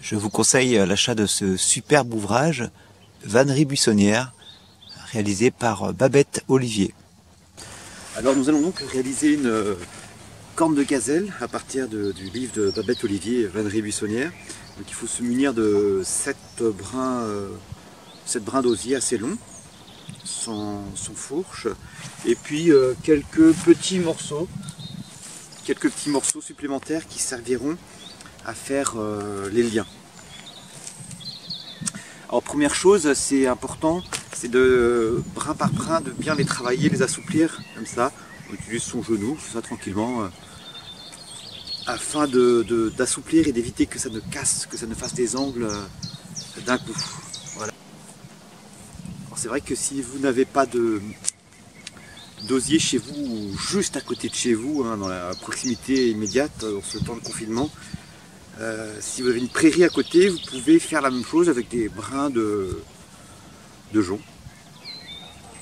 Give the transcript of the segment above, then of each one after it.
Je vous conseille l'achat de ce superbe ouvrage, Vannerie buissonnière, réalisé par Babette Olivier. Alors nous allons donc réaliser une corne de gazelle à partir du livre de Babette Olivier, Vannerie buissonnière. Donc il faut se munir de 7 brins d'osier assez longs, sans fourche, et puis quelques petits morceaux supplémentaires qui serviront à faire les liens. Alors première chose, c'est important, c'est de brin par brin de bien les travailler, les assouplir comme ça. On utilise son genou, fait ça tranquillement, afin d'assouplir et d'éviter que ça ne casse, que ça ne fasse des angles d'un coup. Voilà. C'est vrai que si vous n'avez pas d'osier chez vous ou juste à côté de chez vous, hein, dans la proximité immédiate, dans ce temps de confinement, si vous avez une prairie à côté, vous pouvez faire la même chose avec des brins de jonc.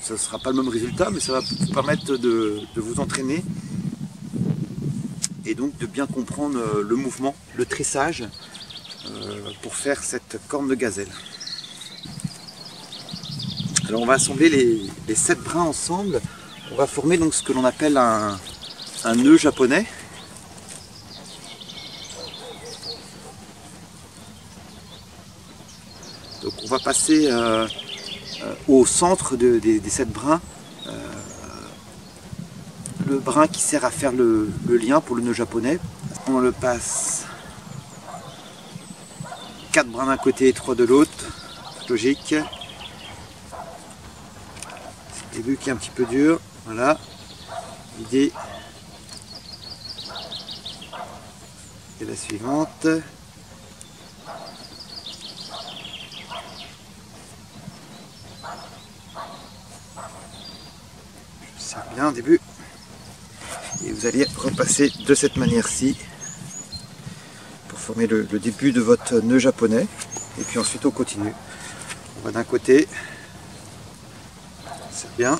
Ça ne sera pas le même résultat, mais ça va vous permettre de vous entraîner et donc de bien comprendre le mouvement, le tressage pour faire cette corne de gazelle. Alors on va assembler les 7 brins ensemble. On va former donc ce que l'on appelle un nœud japonais. Donc on va passer au centre des 7 brins, le brin qui sert à faire le lien pour le nœud japonais. On le passe 4 brins d'un côté et 3 de l'autre, logique. C'est le début qui est un petit peu dur, voilà. L'idée est la suivante. Je serre bien au début. Et vous allez repasser de cette manière-ci pour former le début de votre nœud japonais. Et puis ensuite on continue. On va d'un côté, c'est bien.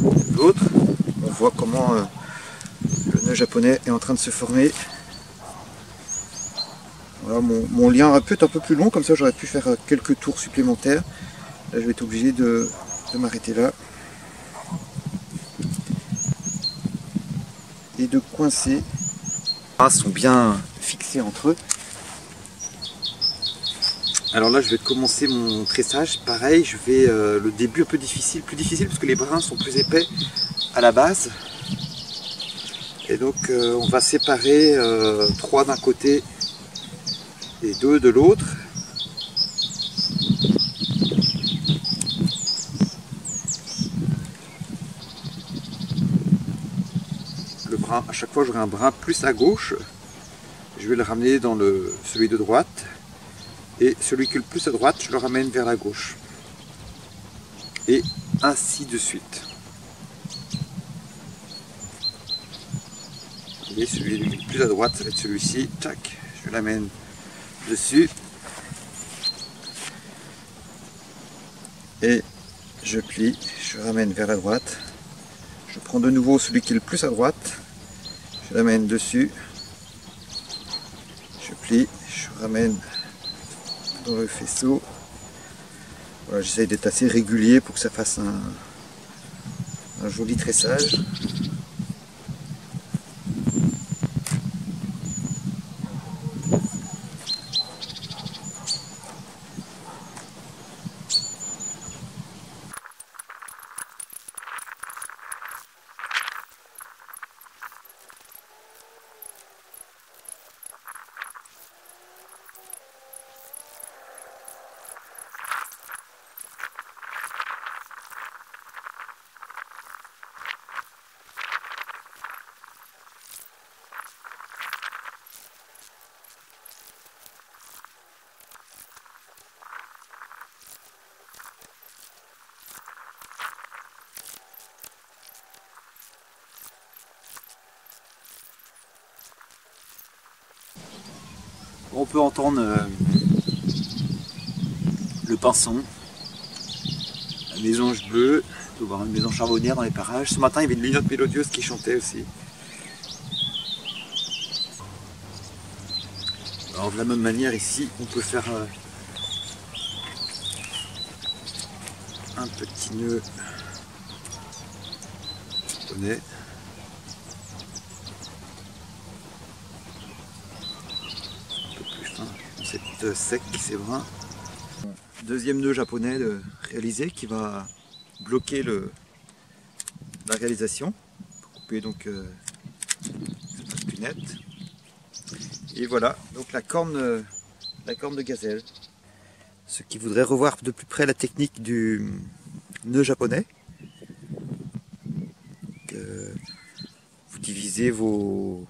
De l'autre, on voit comment le nœud japonais est en train de se former. Voilà, mon lien aurait pu être un peu plus long, comme ça j'aurais pu faire quelques tours supplémentaires. Là je vais être obligé de m'arrêter là et de coincer. Les brins sont bien fixés entre eux. Alors là je vais commencer mon tressage. Pareil, je vais le début un peu difficile, plus difficile parce que les brins sont plus épais à la base. Et donc on va séparer 3 d'un côté et 2 de l'autre. Le brin, à chaque fois j'aurai un brin plus à gauche, je vais le ramener dans celui de droite, et celui qui est le plus à droite, je le ramène vers la gauche. Et ainsi de suite. Et celui le plus à droite, ça va être celui-ci, tac, je l'amène dessus. Et je plie, je ramène vers la droite. Je prends de nouveau celui qui est le plus à droite, je l'amène dessus, je plie, je ramène dans le faisceau. Voilà, j'essaye d'être assez régulier pour que ça fasse un joli tressage. On peut entendre le pinson, la mésange bleue, on peut voir une maison charbonnière dans les parages. Ce matin il y avait une linotte mélodieuse qui chantait aussi. Alors de la même manière ici, on peut faire un petit nœud japonais. Un peu plus fin, c'est sec, c'est brun. Deuxième nœud japonais réalisé qui va bloquer la réalisation pour couper donc cette fasse plus nette. Et voilà donc la corne de gazelle. Ceux qui voudraient revoir de plus près la technique du nœud japonais, vous divisez vous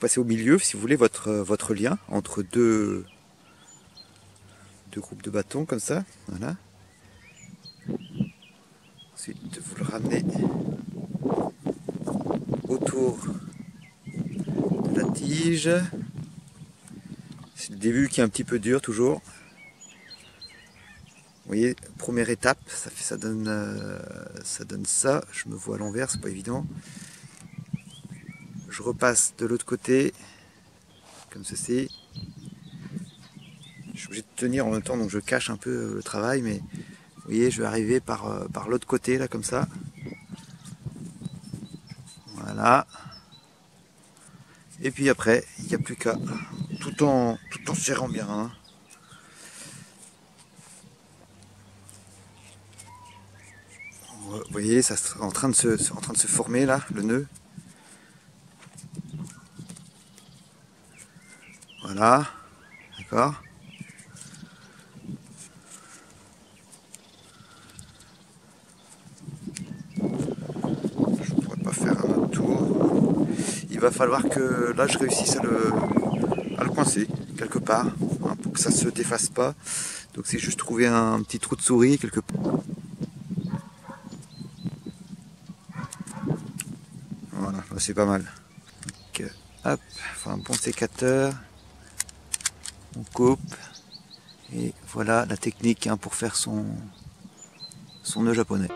passez au milieu si vous voulez votre lien entre deux groupes de bâtons comme ça, voilà. Ensuite vous le ramenez autour de la tige. C'est le début qui est un petit peu dur toujours. Vous voyez, première étape, ça donne ça. Je me vois à l'envers, c'est pas évident. Je repasse de l'autre côté, comme ceci. Je suis obligé de tenir en même temps, donc je cache un peu le travail, mais vous voyez, je vais arriver par l'autre côté, là, comme ça. Voilà. Et puis après, il n'y a plus qu'à, tout en serrant bien. Hein. Vous voyez, ça est en train de se former là, le nœud. Voilà, d'accord. Je ne pourrais pas faire un autre tour. Il va falloir que là je réussisse à le coincer quelque part, hein, pour que ça se défasse pas. Donc c'est juste trouver un petit trou de souris quelque part. Voilà, c'est pas mal. Donc, hop, faut un bon sécateur. On coupe. Et voilà la technique, hein, pour faire son nœud japonais.